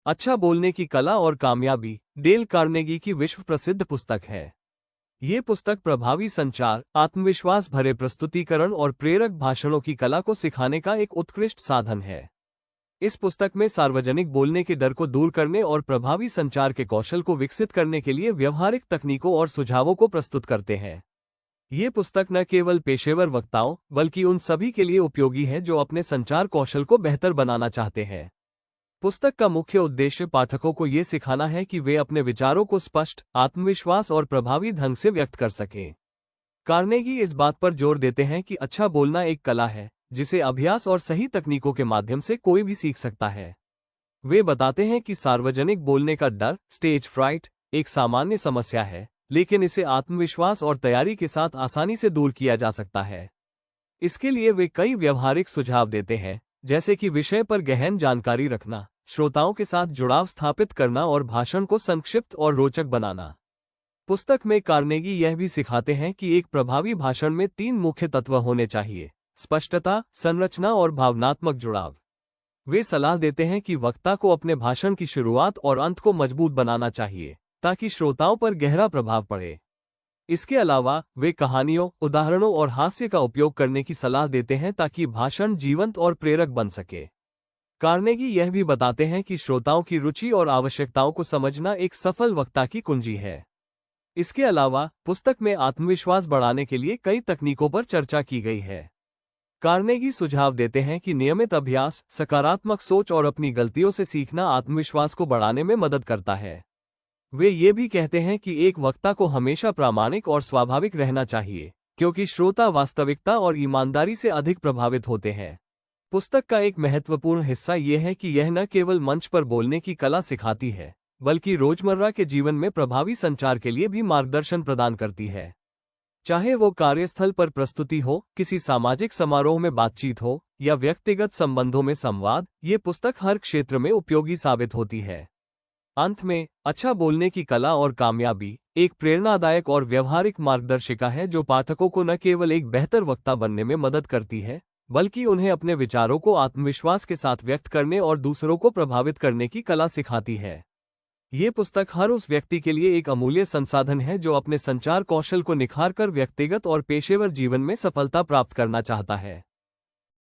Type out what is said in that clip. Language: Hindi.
अच्छा बोलने की कला और कामयाबी डेल कार्नेगी की विश्व प्रसिद्ध पुस्तक है। ये पुस्तक प्रभावी संचार, आत्मविश्वास भरे प्रस्तुतिकरण और प्रेरक भाषणों की कला को सिखाने का एक उत्कृष्ट साधन है। इस पुस्तक में सार्वजनिक बोलने के डर को दूर करने और प्रभावी संचार के कौशल को विकसित करने के लिए व्यवहारिक तकनीकों और सुझावों को प्रस्तुत करते हैं। ये पुस्तक न केवल पेशेवर वक्ताओं बल्कि उन सभी के लिए उपयोगी है जो अपने संचार कौशल को बेहतर बनाना चाहते हैं। पुस्तक का मुख्य उद्देश्य पाठकों को ये सिखाना है कि वे अपने विचारों को स्पष्ट, आत्मविश्वास और प्रभावी ढंग से व्यक्त कर सकें। कार्नेगी इस बात पर जोर देते हैं कि अच्छा बोलना एक कला है जिसे अभ्यास और सही तकनीकों के माध्यम से कोई भी सीख सकता है। वे बताते हैं कि सार्वजनिक बोलने का डर, स्टेज फ्राइट, एक सामान्य समस्या है, लेकिन इसे आत्मविश्वास और तैयारी के साथ आसानी से दूर किया जा सकता है। इसके लिए वे कई व्यवहारिक सुझाव देते हैं, जैसे कि विषय पर गहन जानकारी रखना, श्रोताओं के साथ जुड़ाव स्थापित करना और भाषण को संक्षिप्त और रोचक बनाना। पुस्तक में कार्नेगी यह भी सिखाते हैं कि एक प्रभावी भाषण में 3 मुख्य तत्व होने चाहिए: स्पष्टता, संरचना और भावनात्मक जुड़ाव। वे सलाह देते हैं कि वक्ता को अपने भाषण की शुरुआत और अंत को मजबूत बनाना चाहिए ताकि श्रोताओं पर गहरा प्रभाव पड़े। इसके अलावा वे कहानियों, उदाहरणों और हास्य का उपयोग करने की सलाह देते हैं ताकि भाषण जीवंत और प्रेरक बन सके। कार्नेगी यह भी बताते हैं कि श्रोताओं की रुचि और आवश्यकताओं को समझना एक सफल वक्ता की कुंजी है। इसके अलावा पुस्तक में आत्मविश्वास बढ़ाने के लिए कई तकनीकों पर चर्चा की गई है। कार्नेगी सुझाव देते हैं कि नियमित अभ्यास, सकारात्मक सोच और अपनी गलतियों से सीखना आत्मविश्वास को बढ़ाने में मदद करता है। वे ये भी कहते हैं कि एक वक्ता को हमेशा प्रामाणिक और स्वाभाविक रहना चाहिए, क्योंकि श्रोता वास्तविकता और ईमानदारी से अधिक प्रभावित होते हैं। पुस्तक का एक महत्वपूर्ण हिस्सा यह है कि यह न केवल मंच पर बोलने की कला सिखाती है, बल्कि रोजमर्रा के जीवन में प्रभावी संचार के लिए भी मार्गदर्शन प्रदान करती है। चाहे वो कार्यस्थल पर प्रस्तुति हो, किसी सामाजिक समारोह में बातचीत हो या व्यक्तिगत संबंधों में संवाद, ये पुस्तक हर क्षेत्र में उपयोगी साबित होती है। अंत में, अच्छा बोलने की कला और कामयाबी एक प्रेरणादायक और व्यवहारिक मार्गदर्शिका है जो पाठकों को न केवल एक बेहतर वक्ता बनने में मदद करती है, बल्कि उन्हें अपने विचारों को आत्मविश्वास के साथ व्यक्त करने और दूसरों को प्रभावित करने की कला सिखाती है। ये पुस्तक हर उस व्यक्ति के लिए एक अमूल्य संसाधन है जो अपने संचार कौशल को निखारकर व्यक्तिगत और पेशेवर जीवन में सफलता प्राप्त करना चाहता है।